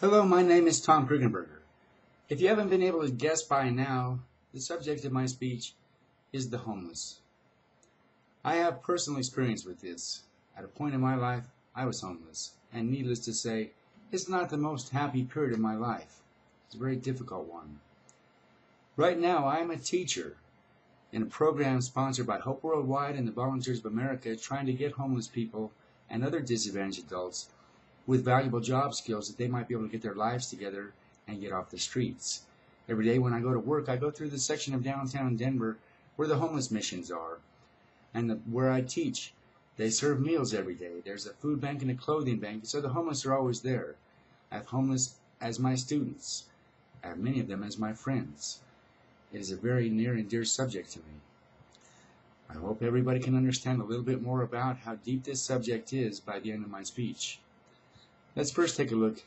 Hello, my name is Tom Krugenberger. If you haven't been able to guess by now, the subject of my speech is the homeless. I have personal experience with this. At a point in my life, I was homeless, and needless to say, it's not the most happy period of my life. It's a very difficult one. Right now, I am a teacher in a program sponsored by Hope Worldwide and the Volunteers of America trying to get homeless people and other disadvantaged adults with valuable job skills that they might be able to get their lives together and get off the streets. Every day when I go to work, I go through the section of downtown Denver where the homeless missions are and where I teach. They serve meals every day. There's a food bank and a clothing bank, so the homeless are always there. I have homeless as my students. I have many of them as my friends. It is a very near and dear subject to me. I hope everybody can understand a little bit more about how deep this subject is by the end of my speech. Let's first take a look.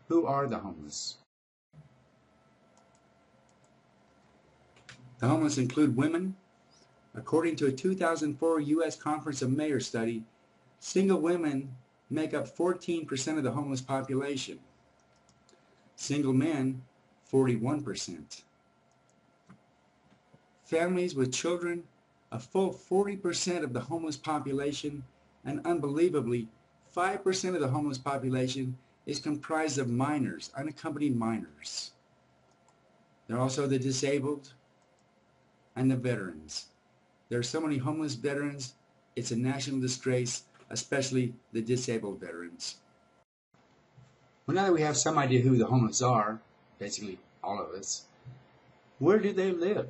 Who are the homeless? The homeless include women. According to a 2004 U.S. Conference of Mayors study, single women make up 14% of the homeless population. Single men, 41%. Families with children, a full 40% of the homeless population, and unbelievably, 5% of the homeless population is comprised of minors, unaccompanied minors. There are also the disabled and the veterans. There are so many homeless veterans, it's a national disgrace, especially the disabled veterans. Well, now that we have some idea who the homeless are, basically all of us, where do they live?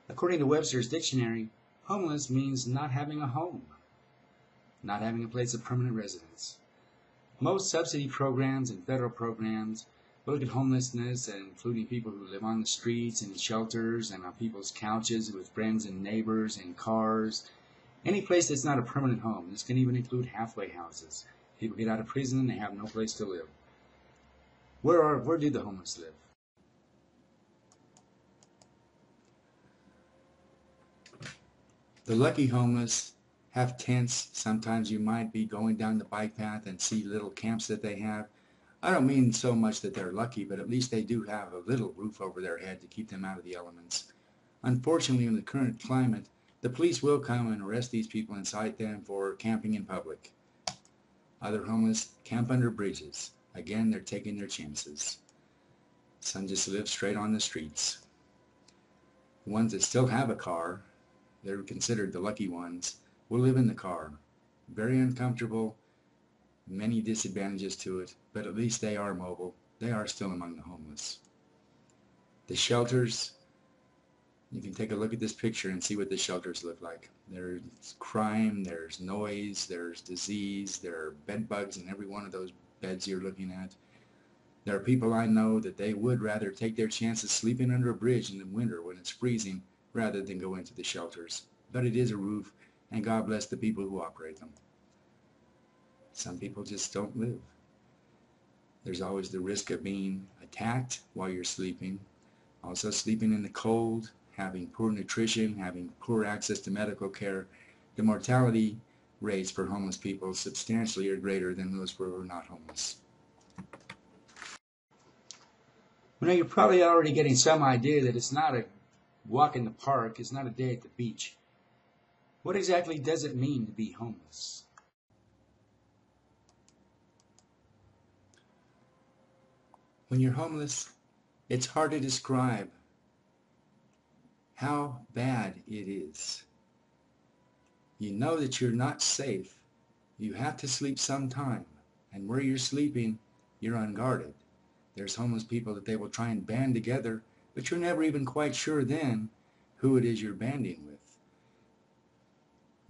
According to Webster's dictionary, homeless means not having a home, not having a place of permanent residence. Most subsidy programs and federal programs look at homelessness, including people who live on the streets and in shelters and on people's couches with friends and neighbors and cars. Any place that's not a permanent home. This can even include halfway houses. People get out of prison and they have no place to live. Where do the homeless live? The lucky homeless have tents. Sometimes you might be going down the bike path and see little camps that they have. I don't mean so much that they're lucky, but at least they do have a little roof over their head to keep them out of the elements. Unfortunately, in the current climate, the police will come and arrest these people and cite them for camping in public. Other homeless camp under bridges. Again, they're taking their chances. Some just live straight on the streets. The ones that still have a car, they're considered the lucky ones, will live in the car. Very uncomfortable, many disadvantages to it, but at least they are mobile. They are still among the homeless. The shelters, you can take a look at this picture and see what the shelters look like. There's crime, there's noise, there's disease, there are bed bugs in every one of those beds you're looking at. There are people I know that they would rather take their chances sleeping under a bridge in the winter when it's freezing rather than go into the shelters. But it is a roof, and God bless the people who operate them. Some people just don't live. There's always the risk of being attacked while you're sleeping, also sleeping in the cold, having poor nutrition, having poor access to medical care. The mortality rates for homeless people substantially are greater than those who are not homeless. Well, now you're probably already getting some idea that it's not a walk in the park, it's not a day at the beach. What exactly does it mean to be homeless? When you're homeless, it's hard to describe how bad it is. You know that you're not safe. You have to sleep sometime, and where you're sleeping, you're unguarded. There's homeless people that they will try and band together, but you're never even quite sure then who it is you're banding with.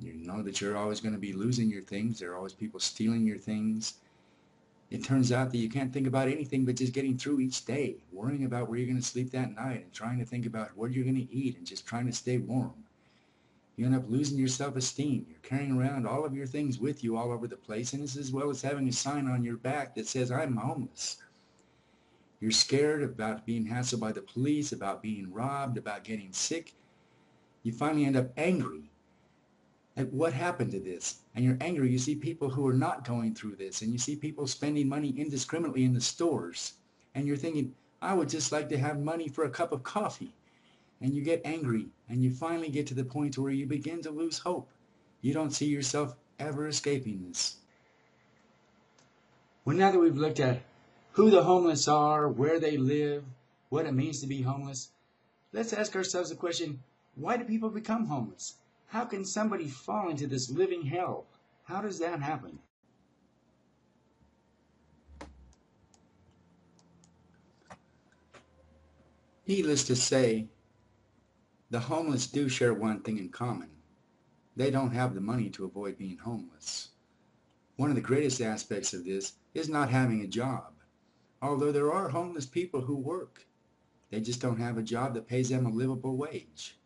You know that you're always going to be losing your things. There are always people stealing your things. It turns out that you can't think about anything but just getting through each day, worrying about where you're going to sleep that night and trying to think about what you're going to eat and just trying to stay warm. You end up losing your self-esteem. You're carrying around all of your things with you all over the place, and it's as well as having a sign on your back that says, "I'm homeless." You're scared about being hassled by the police, about being robbed, about getting sick. You finally end up angry. at what happened to this, and you're angry. You see people who are not going through this, and you see people spending money indiscriminately in the stores, and you're thinking, I would just like to have money for a cup of coffee. And you get angry, and you finally get to the point where you begin to lose hope. You don't see yourself ever escaping this. Well, now that we've looked at who the homeless are, where they live, what it means to be homeless, let's ask ourselves the question, why do people become homeless? How can somebody fall into this living hell? How does that happen? Needless to say, the homeless do share one thing in common. They don't have the money to avoid being homeless. One of the greatest aspects of this is not having a job. Although there are homeless people who work, they just don't have a job that pays them a livable wage.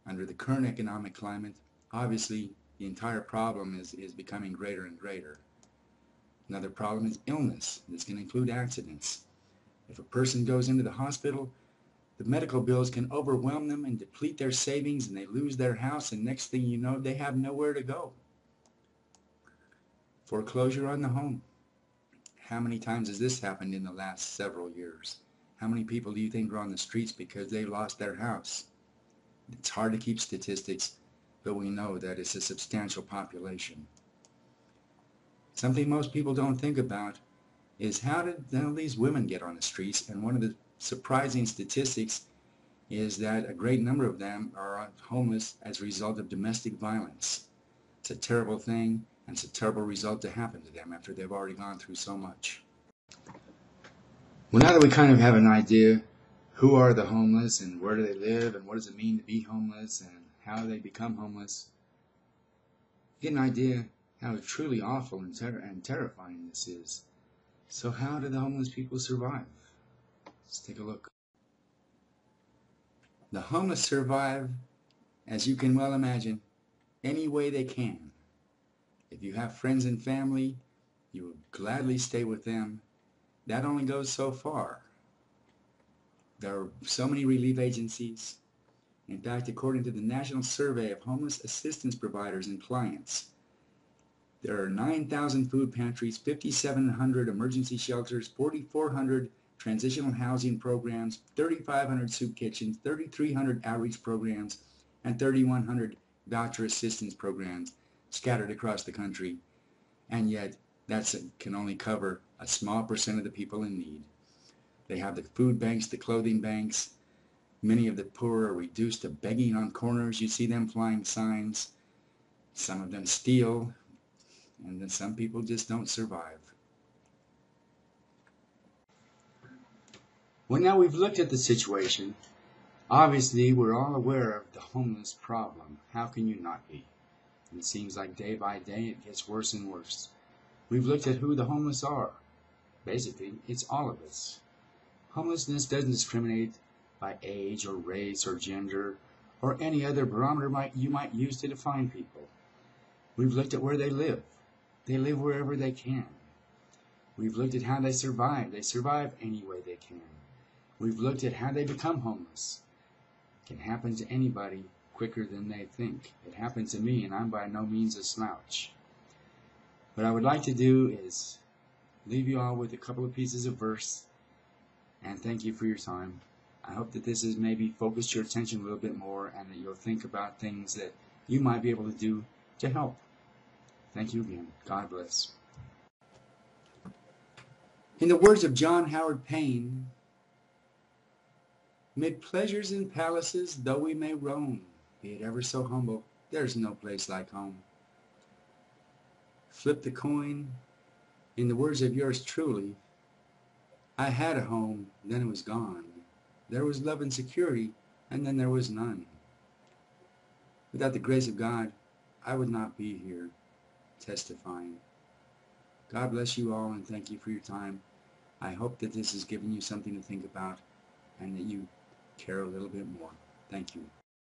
Under the current economic climate, obviously the entire problem is becoming greater and greater. Another problem is illness. This can include accidents. If a person goes into the hospital, the medical bills can overwhelm them and deplete their savings, and they lose their house, and next thing you know, they have nowhere to go. Foreclosure on the home. How many times has this happened in the last several years? How many people do you think are on the streets because they lost their house? It's hard to keep statistics, but we know that it's a substantial population. Something most people don't think about is how did these women get on the streets? And one of the surprising statistics is that a great number of them are homeless as a result of domestic violence. It's a terrible thing, and it's a terrible result to happen to them after they've already gone through so much. Well, now that we kind of have an idea who are the homeless and where do they live and what does it mean to be homeless and how they become homeless, you get an idea how truly awful and terrifying this is. So how do the homeless people survive? Let's take a look. The homeless survive, as you can well imagine, any way they can. If you have friends and family, you will gladly stay with them. That only goes so far. There are so many relief agencies. In fact, according to the National Survey of Homeless Assistance Providers and Clients, there are 9,000 food pantries, 5,700 emergency shelters, 4,400 transitional housing programs, 3,500 soup kitchens, 3,300 outreach programs, and 3,100 voucher assistance programs scattered across the country. And yet, that can only cover a small percent of the people in need. They have the food banks, the clothing banks. Many of the poor are reduced to begging on corners. You see them flying signs. Some of them steal, and then some people just don't survive. Well, now we've looked at the situation. Obviously, we're all aware of the homeless problem. How can you not be? And it seems like day by day it gets worse and worse. We've looked at who the homeless are. Basically, it's all of us. Homelessness doesn't discriminate by age or race or gender or any other barometer you might use to define people. We've looked at where they live. They live wherever they can. We've looked at how they survive. They survive any way they can. We've looked at how they become homeless. It can happen to anybody quicker than they think. It happened to me, and I'm by no means a slouch. What I would like to do is leave you all with a couple of pieces of verse, and thank you for your time. I hope that this has maybe focused your attention a little bit more and that you'll think about things that you might be able to do to help. Thank you again. God bless. In the words of John Howard Payne, "Mid pleasures and palaces though we may roam, be it ever so humble, there's no place like home." Flip the coin. In the words of yours truly, I had a home, then it was gone. There was love and security, and then there was none. Without the grace of God, I would not be here testifying. God bless you all, and thank you for your time. I hope that this has given you something to think about and that you care a little bit more. Thank you.